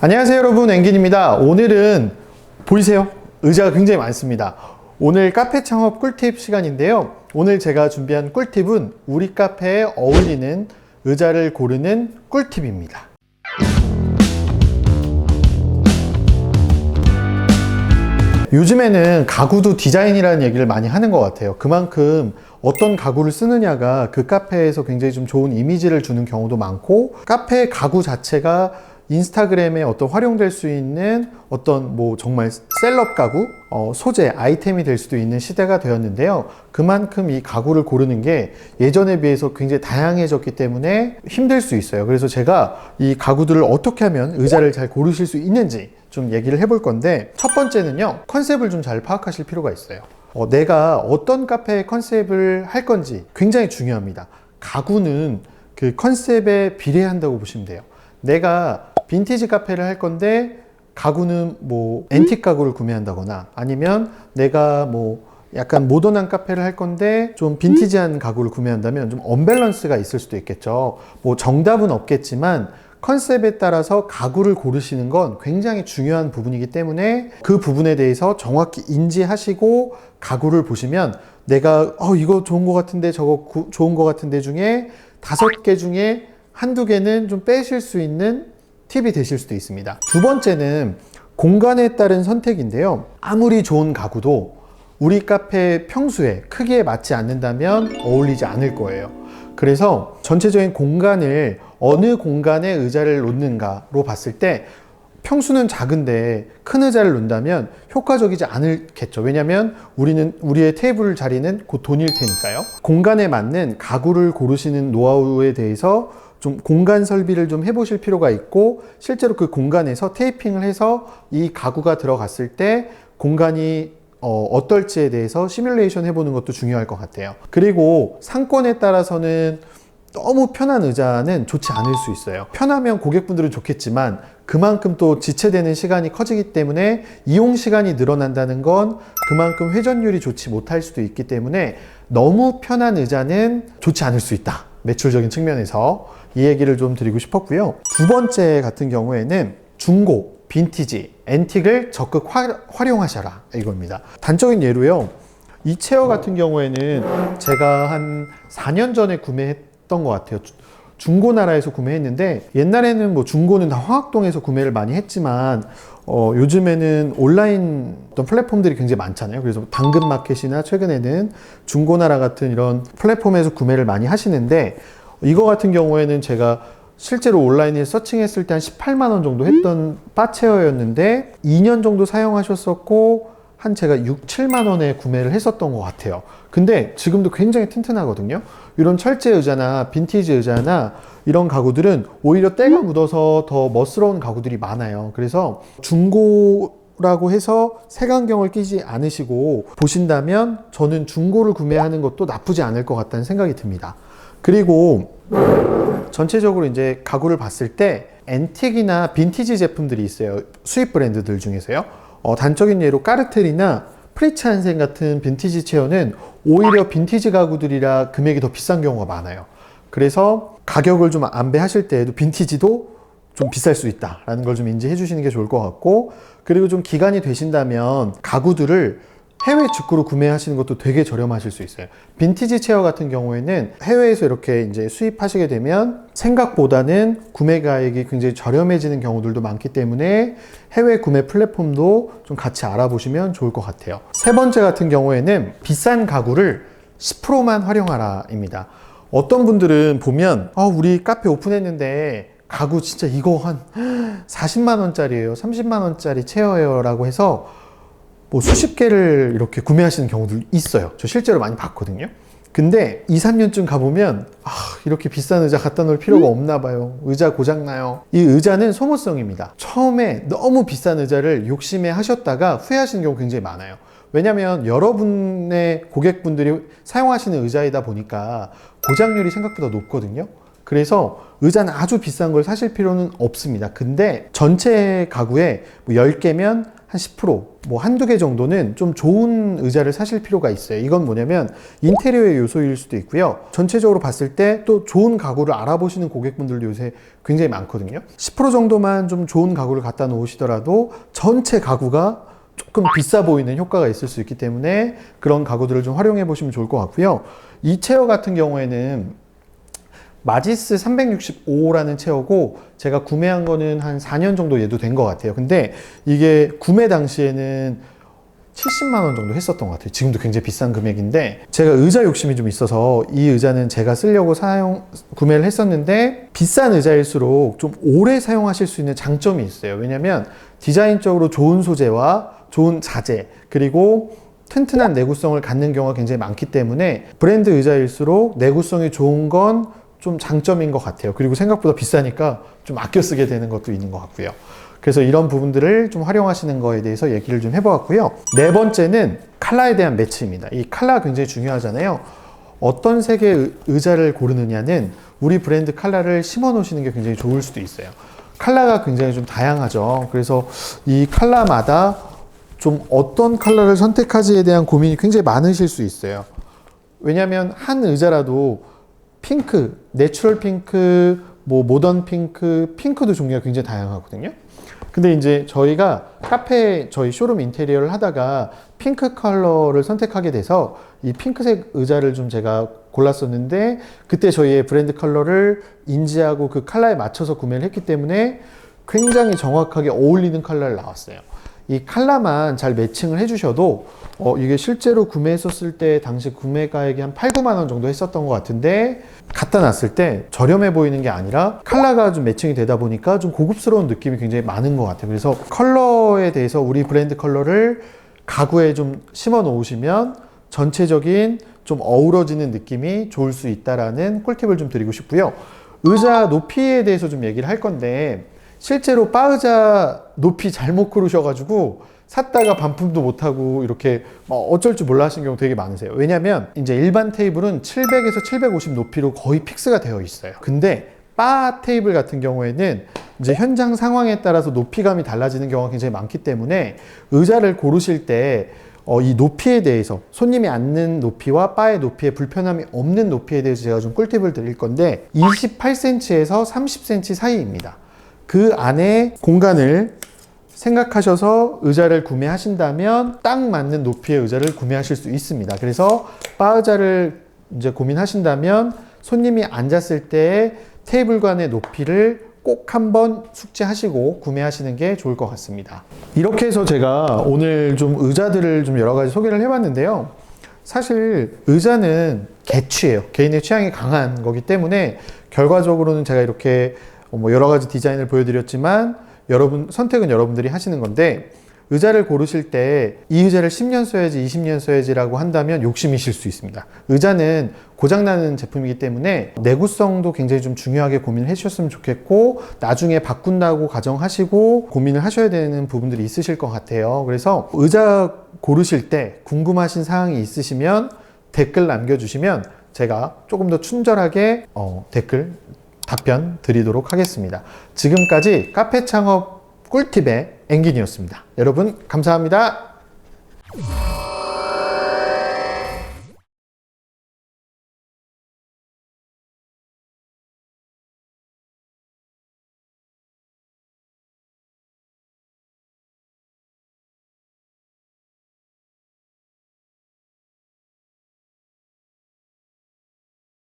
안녕하세요 여러분, 앵긴입니다. 오늘은 보이세요? 의자가 굉장히 많습니다. 오늘 카페 창업 꿀팁 시간인데요. 오늘 제가 준비한 꿀팁은 우리 카페에 어울리는 의자를 고르는 꿀팁입니다. 요즘에는 가구도 디자인이라는 얘기를 많이 하는 것 같아요. 그만큼 어떤 가구를 쓰느냐가 그 카페에서 굉장히 좀 좋은 이미지를 주는 경우도 많고, 카페 가구 자체가 인스타그램에 어떤 활용될 수 있는 어떤 정말 셀럽 가구, 소재, 아이템이 될 수도 있는 시대가 되었는데요. 그만큼 이 가구를 고르는 게 예전에 비해서 굉장히 다양해졌기 때문에 힘들 수 있어요. 그래서 제가 이 가구들을 어떻게 하면 의자를 잘 고르실 수 있는지 좀 얘기를 해볼 건데, 첫 번째는요, 컨셉을 좀 잘 파악하실 필요가 있어요. 내가 어떤 카페의 컨셉을 할 건지 굉장히 중요합니다. 가구는 그 컨셉에 비례한다고 보시면 돼요. 내가 빈티지 카페를 할 건데 가구는 앤틱 가구를 구매한다거나, 아니면 내가 약간 모던한 카페를 할 건데 좀 빈티지한 가구를 구매한다면 좀 언밸런스가 있을 수도 있겠죠. 정답은 없겠지만 컨셉에 따라서 가구를 고르시는 건 굉장히 중요한 부분이기 때문에 그 부분에 대해서 정확히 인지하시고 가구를 보시면, 내가 이거 좋은 것 같은데 저거 좋은 것 같은데 중에 5개 중에 한두 개는 좀 빼실 수 있는 팁이 되실 수도 있습니다. 두 번째는 공간에 따른 선택인데요. 아무리 좋은 가구도 우리 카페 평수에 크기에 맞지 않는다면 어울리지 않을 거예요. 그래서 전체적인 공간을 어느 공간에 의자를 놓는가로 봤을 때 평수는 작은데 큰 의자를 놓는다면 효과적이지 않겠죠. 왜냐하면 우리의 테이블 자리는 곧 돈일 테니까요. 공간에 맞는 가구를 고르시는 노하우에 대해서 좀 공간 설비를 좀 해보실 필요가 있고, 실제로 그 공간에서 테이핑을 해서 이 가구가 들어갔을 때 공간이 어떨지에 대해서 시뮬레이션 해보는 것도 중요할 것 같아요. 그리고 상권에 따라서는 너무 편한 의자는 좋지 않을 수 있어요. 편하면 고객분들은 좋겠지만 그만큼 또 지체되는 시간이 커지기 때문에 이용 시간이 늘어난다는 건 그만큼 회전율이 좋지 못할 수도 있기 때문에 너무 편한 의자는 좋지 않을 수 있다. 매출적인 측면에서 이 얘기를 좀 드리고 싶었고요. 두 번째 같은 경우에는 중고, 빈티지, 앤틱을 적극 활용하셔라, 이겁니다. 단적인 예로요, 이 체어 같은 경우에는 제가 한 4년 전에 구매했던 것 같아요. 중고나라에서 구매했는데, 옛날에는 중고는 다 황학동에서 구매를 많이 했지만 요즘에는 온라인 어떤 플랫폼들이 굉장히 많잖아요. 그래서 당근마켓이나 최근에는 중고나라 같은 이런 플랫폼에서 구매를 많이 하시는데, 이거 같은 경우에는 제가 실제로 온라인에 서칭했을 때 한 18만 원 정도 했던 바체어였는데 2년 정도 사용하셨었고 한 제가 6, 7만 원에 구매를 했었던 것 같아요. 근데 지금도 굉장히 튼튼하거든요. 이런 철제 의자나 빈티지 의자나 이런 가구들은 오히려 때가 묻어서 더 멋스러운 가구들이 많아요. 그래서 중고라고 해서 색안경을 끼지 않으시고 보신다면 저는 중고를 구매하는 것도 나쁘지 않을 것 같다는 생각이 듭니다. 그리고 전체적으로 이제 가구를 봤을 때 앤틱이나 빈티지 제품들이 있어요. 수입 브랜드들 중에서요. 단적인 예로 까르텔이나 프리츠 한센 같은 빈티지 체어는 오히려 빈티지 가구들이라 금액이 더 비싼 경우가 많아요. 그래서 가격을 좀 안배하실 때에도 빈티지도 좀 비쌀 수 있다라는 걸 좀 인지해 주시는 게 좋을 것 같고, 그리고 좀 기간이 되신다면 가구들을 해외 직구로 구매하시는 것도 되게 저렴하실 수 있어요. 빈티지 체어 같은 경우에는 해외에서 이렇게 이제 수입하시게 되면 생각보다는 구매 가액이 굉장히 저렴해지는 경우들도 많기 때문에 해외 구매 플랫폼도 좀 같이 알아보시면 좋을 것 같아요. 세 번째 같은 경우에는 비싼 가구를 10%만 활용하라입니다. 어떤 분들은 보면 우리 카페 오픈했는데 가구 진짜 이거 한 40만 원짜리예요, 30만 원짜리 체어예요 라고 해서 수십 개를 이렇게 구매하시는 경우도 있어요. 저 실제로 많이 봤거든요. 근데 2, 3년쯤 가보면 이렇게 비싼 의자 갖다 놓을 필요가 없나 봐요. 의자 고장나요. 이 의자는 소모성입니다. 처음에 너무 비싼 의자를 욕심에 하셨다가 후회하시는 경우 굉장히 많아요. 왜냐면 여러분의 고객분들이 사용하시는 의자이다 보니까 고장률이 생각보다 높거든요. 그래서 의자는 아주 비싼 걸 사실 필요는 없습니다. 근데 전체 가구에 뭐 10개면 한 10%, 뭐 한두 개 정도는 좀 좋은 의자를 사실 필요가 있어요. 이건 뭐냐면 인테리어의 요소일 수도 있고요. 전체적으로 봤을 때 또 좋은 가구를 알아보시는 고객분들도 요새 굉장히 많거든요. 10% 정도만 좀 좋은 가구를 갖다 놓으시더라도 전체 가구가 조금 비싸 보이는 효과가 있을 수 있기 때문에 그런 가구들을 좀 활용해 보시면 좋을 것 같고요. 이 체어 같은 경우에는 마지스 365라는 체어고 제가 구매한 거는 한 4년 정도 얘도 된 것 같아요. 근데 이게 구매 당시에는 70만 원 정도 했었던 것 같아요. 지금도 굉장히 비싼 금액인데 제가 의자 욕심이 좀 있어서 이 의자는 제가 쓰려고 구매를 했었는데 비싼 의자일수록 좀 오래 사용하실 수 있는 장점이 있어요. 왜냐면 디자인적으로 좋은 소재와 좋은 자재 그리고 튼튼한 내구성을 갖는 경우가 굉장히 많기 때문에 브랜드 의자일수록 내구성이 좋은 건 좀 장점인 것 같아요. 그리고 생각보다 비싸니까 좀 아껴 쓰게 되는 것도 있는 것 같고요. 그래서 이런 부분들을 좀 활용하시는 거에 대해서 얘기를 좀 해보았고요. 네 번째는 컬러에 대한 매치입니다. 이 컬러가 굉장히 중요하잖아요. 어떤 색의 의자를 고르느냐는 우리 브랜드 컬러를 심어 놓으시는 게 굉장히 좋을 수도 있어요. 컬러가 굉장히 좀 다양하죠. 그래서 이 컬러마다 좀 어떤 컬러를 선택하지에 대한 고민이 굉장히 많으실 수 있어요. 왜냐하면 한 의자라도 핑크, 내추럴 핑크, 뭐 모던 핑크, 핑크도 종류가 굉장히 다양하거든요. 근데 이제 저희가 카페 저희 쇼룸 인테리어를 하다가 핑크 컬러를 선택하게 돼서 이 핑크색 의자를 좀 제가 골랐었는데 그때 저희의 브랜드 컬러를 인지하고 그 컬러에 맞춰서 구매를 했기 때문에 굉장히 정확하게 어울리는 컬러를 나왔어요. 이 컬러만 잘 매칭을 해주셔도 이게 실제로 구매했었을 때 당시 구매가액이 한 8, 9만 원 정도 했었던 것 같은데 갖다 놨을 때 저렴해 보이는 게 아니라 컬러가 좀 매칭이 되다 보니까 좀 고급스러운 느낌이 굉장히 많은 것 같아요. 그래서 컬러에 대해서 우리 브랜드 컬러를 가구에 좀 심어 놓으시면 전체적인 좀 어우러지는 느낌이 좋을 수 있다라는 꿀팁을 좀 드리고 싶고요. 의자 높이에 대해서 좀 얘기를 할 건데 실제로 바의자 높이 잘못 고르셔가지고 샀다가 반품도 못하고 이렇게 어쩔 줄 몰라 하시는 경우 되게 많으세요. 왜냐면 이제 일반 테이블은 700에서 750 높이로 거의 픽스가 되어 있어요. 근데 바 테이블 같은 경우에는 이제 현장 상황에 따라서 높이감이 달라지는 경우가 굉장히 많기 때문에 의자를 고르실 때 이 높이에 대해서 손님이 앉는 높이와 바의 높이에 불편함이 없는 높이에 대해서 제가 좀 꿀팁을 드릴 건데 28cm에서 30cm 사이입니다. 그 안에 공간을 생각하셔서 의자를 구매하신다면 딱 맞는 높이의 의자를 구매하실 수 있습니다. 그래서 바 의자를 이제 고민하신다면 손님이 앉았을 때 테이블 간의 높이를 꼭 한번 숙지하시고 구매하시는 게 좋을 것 같습니다. 이렇게 해서 제가 오늘 좀 의자들을 좀 여러 가지 소개를 해봤는데요. 사실 의자는 개취예요. 개인의 취향이 강한 거기 때문에 결과적으로는 제가 이렇게 뭐 여러 가지 디자인을 보여드렸지만 선택은 여러분들이 하시는 건데 의자를 고르실 때 이 의자를 10년 써야지 20년 써야지라고 한다면 욕심이실 수 있습니다. 의자는 고장나는 제품이기 때문에 내구성도 굉장히 좀 중요하게 고민을 해주셨으면 좋겠고 나중에 바꾼다고 가정하시고 고민을 하셔야 되는 부분들이 있으실 것 같아요. 그래서 의자 고르실 때 궁금하신 사항이 있으시면 댓글 남겨주시면 제가 조금 더 친절하게 답변 드리도록 하겠습니다. 지금까지 카페 창업 꿀팁의 앵긴이었습니다. 여러분 감사합니다.